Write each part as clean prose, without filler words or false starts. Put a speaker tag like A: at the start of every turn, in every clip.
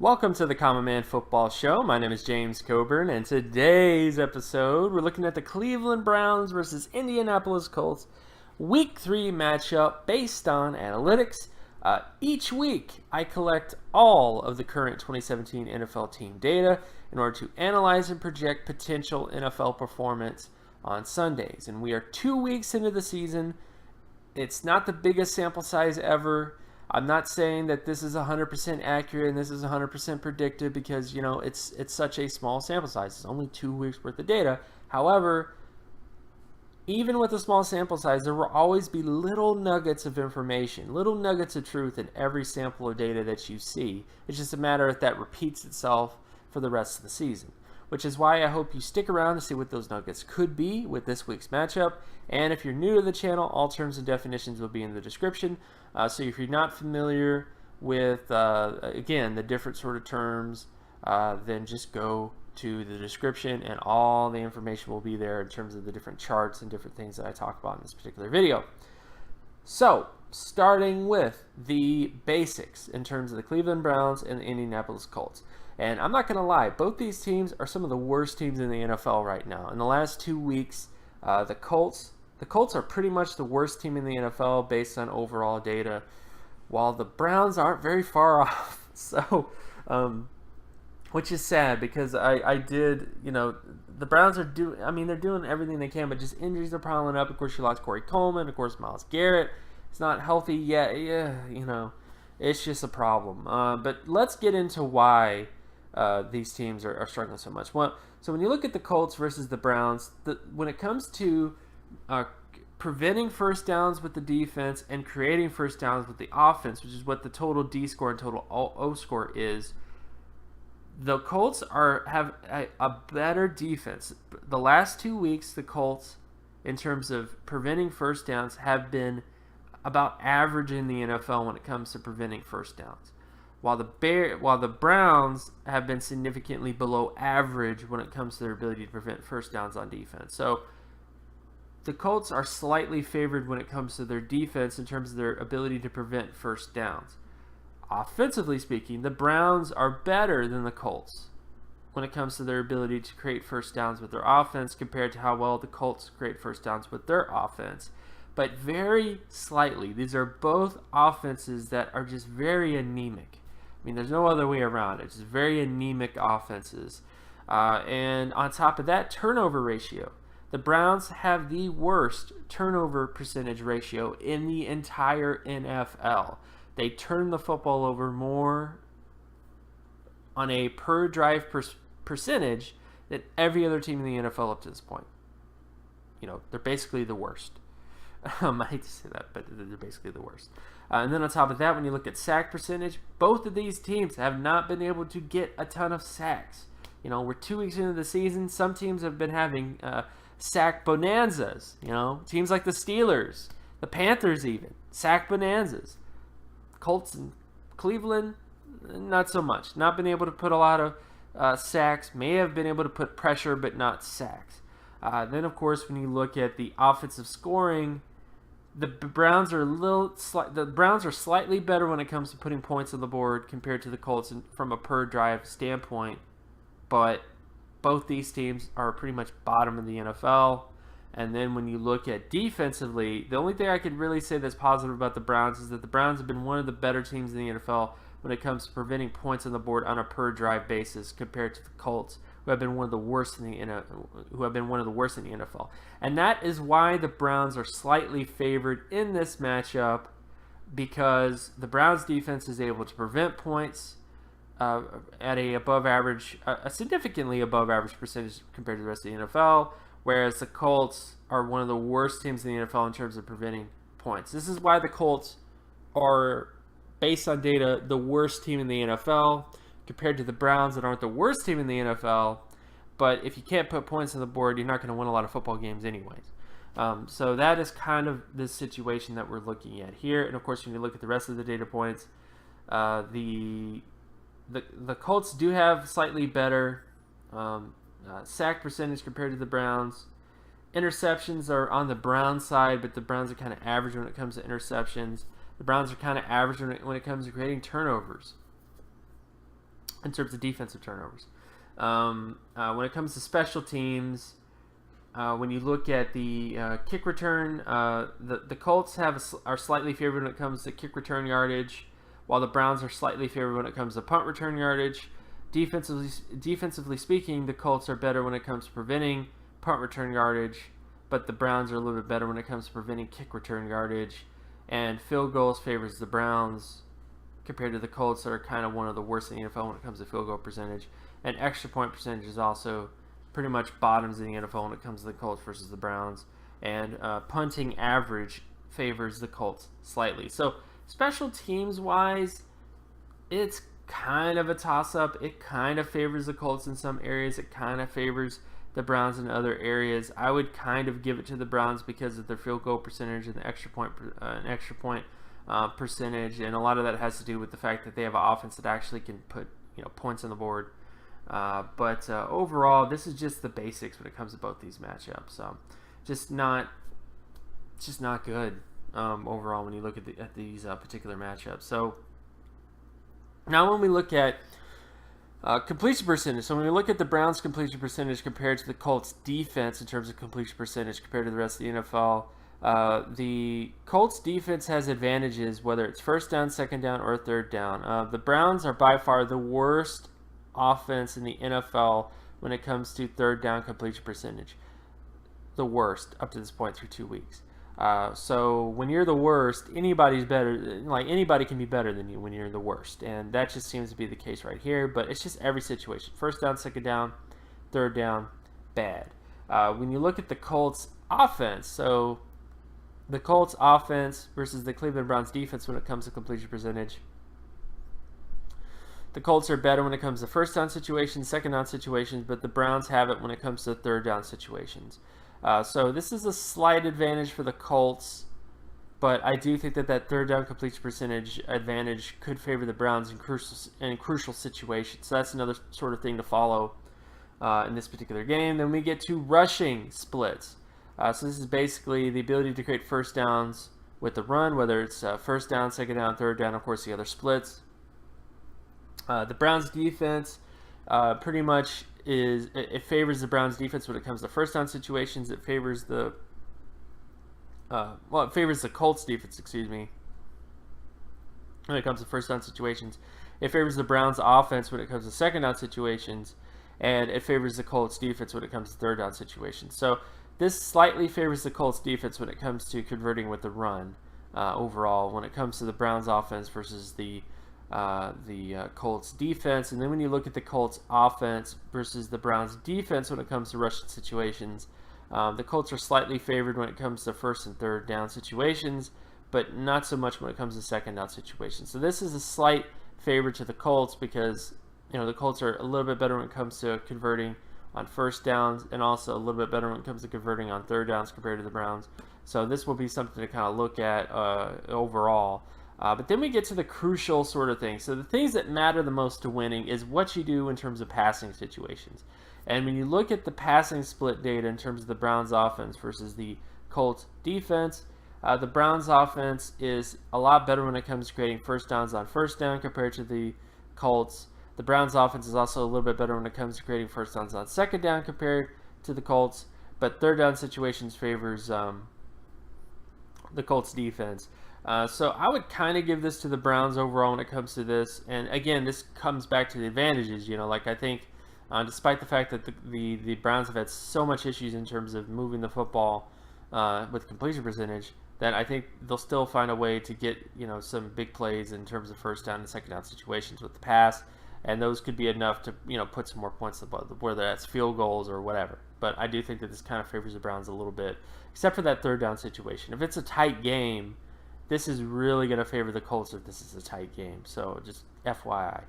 A: Welcome to the Common Man Football Show. My name is James Coburn, and today's episode, we're looking at the Cleveland Browns versus Indianapolis Colts Week 3 matchup based on analytics. Each week, I collect all of the current 2017 NFL team data in order to analyze and project potential NFL performance on Sundays. And we are 2 weeks into the season. It's not the biggest sample size ever. I'm not saying that this is 100% accurate and this is 100% predictive because, it's such a small sample size. It's only 2 weeks worth of data. However, even with a small sample size, there will always be little nuggets of information, little nuggets of truth in every sample of data that you see. It's just a matter if that repeats itself for the rest of the season, which is why I hope you stick around to see what those nuggets could be with this week's matchup. And if you're new to the channel, all terms and definitions will be in the description. So if you're not familiar with, again, the different sort of terms, then just go to the description and all the information will be there in terms of the different charts and different things that I talk about in this particular video. So, starting with the basics in terms of the Cleveland Browns and the Indianapolis Colts. And I'm not going to lie, both these teams are some of the worst teams in the NFL right now. In the last 2 weeks, the Colts are pretty much the worst team in the NFL based on overall data, while the Browns aren't very far off. So, which is sad because the Browns are they're doing everything they can, but just injuries are piling up. Of course, you lost Corey Coleman. Of course, Myles Garrett is not healthy yet. It's just a problem. But let's get into why these teams are struggling so much. Well, so when you look at the Colts versus the Browns, when it comes to preventing first downs with the defense and creating first downs with the offense, which is what the total D score and total O score is, the Colts have a better defense. The last 2 weeks, the Colts, in terms of preventing first downs, have been about average in the NFL when it comes to preventing first downs, while the Browns have been significantly below average when it comes to their ability to prevent first downs on defense. So the Colts are slightly favored when it comes to their defense in terms of their ability to prevent first downs. Offensively speaking, the Browns are better than the Colts when it comes to their ability to create first downs with their offense compared to how well the Colts create first downs with their offense. But very slightly. These are both offenses that are just very anemic. There's no other way around it. It's just very anemic offenses. And on top of that, turnover ratio. The Browns have the worst turnover percentage ratio in the entire NFL. They turn the football over more on a per drive percentage than every other team in the NFL up to this point. They're basically the worst. I hate to say that, but they're basically the worst. And then on top of that, when you look at sack percentage, both of these teams have not been able to get a ton of sacks. We're 2 weeks into the season. Some teams have been having sack bonanzas. Teams like the Steelers, the Panthers even, sack bonanzas. Colts and Cleveland, not so much. Not been able to put a lot of sacks. May have been able to put pressure, but not sacks. Then, of course, when you look at the offensive scoring, the Browns are slightly better when it comes to putting points on the board compared to the Colts from a per drive standpoint. But both these teams are pretty much bottom of the NFL. And then when you look at defensively, the only thing I could really say that's positive about the Browns is that the Browns have been one of the better teams in the NFL when it comes to preventing points on the board on a per drive basis compared to the Colts, who have been one of the worst in the NFL. And that is why the Browns are slightly favored in this matchup, because the Browns defense is able to prevent points at a significantly above average percentage compared to the rest of the NFL, whereas the Colts are one of the worst teams in the NFL in terms of preventing points. This is why the Colts are, based on data, the worst team in the NFL compared to the Browns that aren't the worst team in the NFL. But if you can't put points on the board, you're not going to win a lot of football games anyways. So that is kind of the situation that we're looking at here. And of course, when you look at the rest of the data points, the Colts do have slightly better sack percentage compared to the Browns. Interceptions are on the Browns side, but the Browns are kind of average when it comes to interceptions. The Browns are kind of average when it comes to creating turnovers. in terms of defensive turnovers. When it comes to special teams, when you look at the kick return, the Colts are slightly favored when it comes to kick return yardage, while the Browns are slightly favored when it comes to punt return yardage. Defensively speaking, the Colts are better when it comes to preventing punt return yardage, but the Browns are a little bit better when it comes to preventing kick return yardage. And field goals favors the Browns compared to the Colts, that are kind of one of the worst in the NFL when it comes to field goal percentage. And extra point percentage is also pretty much bottoms in the NFL when it comes to the Colts versus the Browns. And punting average favors the Colts slightly. So special teams wise, it's kind of a toss-up. It kind of favors the Colts in some areas. It kind of favors the Browns in other areas. I would kind of give it to the Browns because of their field goal percentage and the extra point percentage, and a lot of that has to do with the fact that they have an offense that actually can put points on the board. But overall, this is just the basics when it comes to both these matchups. So just not good overall when you look at these particular matchups. So now when we look at completion percentage, so when we look at the Browns' completion percentage compared to the Colts' defense in terms of completion percentage compared to the rest of the NFL, the Colts' defense has advantages whether it's first down, second down, or third down. The Browns are by far the worst offense in the NFL when it comes to third down completion percentage. The worst up to this point through 2 weeks. So when you're the worst, anybody's better. Like anybody can be better than you when you're the worst, and that just seems to be the case right here. But it's just every situation: first down, second down, third down, bad. When you look at the Colts offense, so the Colts offense versus the Cleveland Browns defense when it comes to completion percentage. The Colts are better when it comes to first down situations, second down situations, but the Browns have it when it comes to third down situations. So this is a slight advantage for the Colts, but I do think that third down completion percentage advantage could favor the Browns in crucial situations. So that's another sort of thing to follow in this particular game. Then we get to rushing splits. So this is basically the ability to create first downs with the run, whether it's first down, second down, third down, of course the other splits. The Browns defense pretty much it favors the Browns defense when it comes to first down situations. It favors it favors the Colts defense, when it comes to first down situations. It favors the Browns offense when it comes to second down situations, and it favors the Colts defense when it comes to third down situations. So this slightly favors the Colts defense when it comes to converting with the run overall when it comes to the Browns offense versus the Colts defense. And then when you look at the Colts offense versus the Browns defense when it comes to rushing situations, the Colts are slightly favored when it comes to first and third down situations, but not so much when it comes to second down situations. So this is a slight favor to the Colts because the Colts are a little bit better when it comes to converting on first downs, and also a little bit better when it comes to converting on third downs compared to the Browns. So this will be something to kind of look at overall. But then we get to the crucial sort of things. So the things that matter the most to winning is what you do in terms of passing situations. And when you look at the passing split data in terms of the Browns offense versus the Colts defense, the Browns offense is a lot better when it comes to creating first downs on first down compared to the Colts. The Browns offense is also a little bit better when it comes to creating first downs on second down compared to the Colts. But third down situations favors the Colts defense. So I would kind of give this to the Browns overall when it comes to this. And again, this comes back to the advantages. I think despite the fact that the Browns have had so much issues in terms of moving the football with completion percentage, that I think they'll still find a way to get some big plays in terms of first down and second down situations with the pass. And those could be enough to put some more points above, whether that's field goals or whatever. But I do think that this kind of favors the Browns a little bit, except for that third down situation. If it's a tight game, this is really going to favor the Colts if this is a tight game. So just FYI.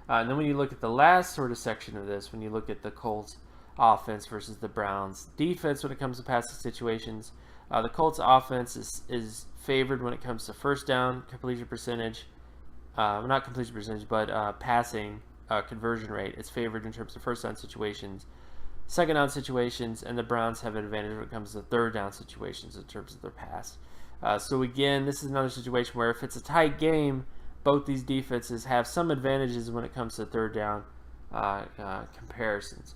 A: And then when you look at the last sort of section of this, when you look at the Colts offense versus the Browns defense when it comes to passing situations, the Colts offense is favored when it comes to first down completion percentage. Not completion percentage, but passing conversion rate. It's favored in terms of first down situations, second down situations, and the Browns have an advantage when it comes to third down situations in terms of their pass. So again, this is another situation where if it's a tight game, both these defenses have some advantages when it comes to third down comparisons.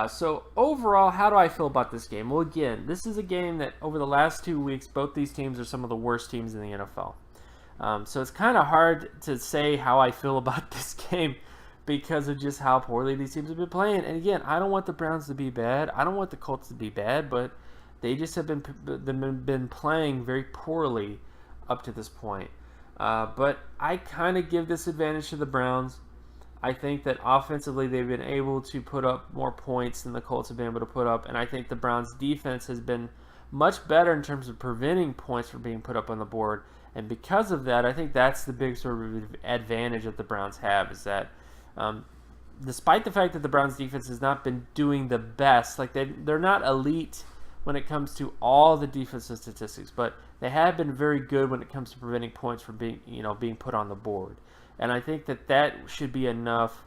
A: So overall, how do I feel about this game? Well, again, this is a game that over the last 2 weeks, both these teams are some of the worst teams in the NFL. So it's kind of hard to say how I feel about this game because of just how poorly these teams have been playing. And again, I don't want the Browns to be bad. I don't want the Colts to be bad, but they just have been playing very poorly up to this point. But I kind of give this advantage to the Browns. I think that offensively they've been able to put up more points than the Colts have been able to put up, and I think the Browns' defense has been much better in terms of preventing points from being put up on the board. And because of that, I think that's the big sort of advantage that the Browns have, is that despite the fact that the Browns' defense has not been doing the best, like they're not elite when it comes to all the defensive statistics, but they have been very good when it comes to preventing points from being put on the board. And I think that should be enough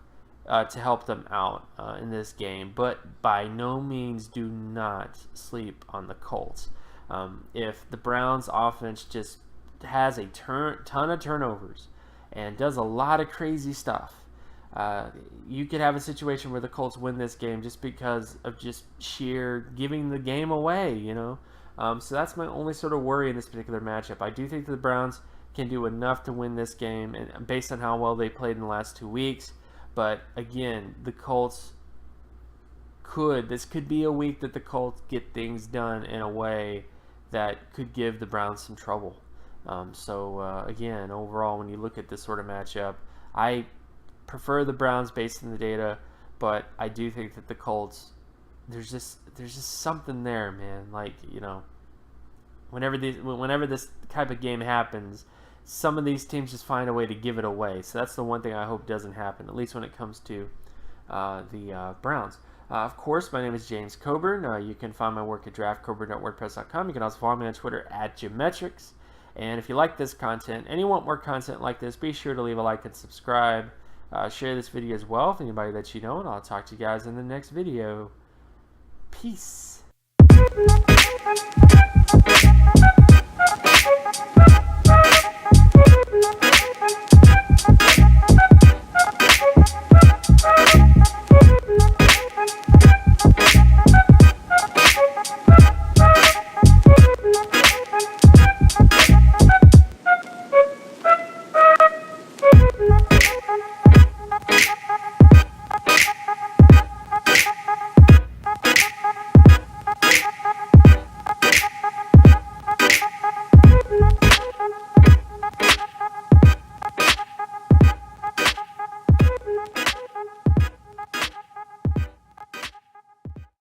A: to help them out in this game. But by no means do not sleep on the Colts. If the Browns offense just has a ton of turnovers and does a lot of crazy stuff, you could have a situation where the Colts win this game just because of just sheer giving the game away, So that's my only sort of worry in this particular matchup. I do think that the Browns can do enough to win this game, and based on how well they played in the last 2 weeks. But again, the Colts this could be a week that the Colts get things done in a way that could give the Browns some trouble. Again, overall, when you look at this sort of matchup, I prefer the Browns based on the data, but I do think that the Colts, there's just something there, man. Like, whenever this type of game happens, some of these teams just find a way to give it away. So that's the one thing I hope doesn't happen, at least when it comes to the Browns. Of course, my name is James Coburn. You can find my work at draftcoburn.wordpress.com. You can also follow me on Twitter at Geometrics. And if you like this content and you want more content like this, be sure to leave a like and subscribe. Share this video as well with anybody that you know, and I'll talk to you guys in the next video. Peace.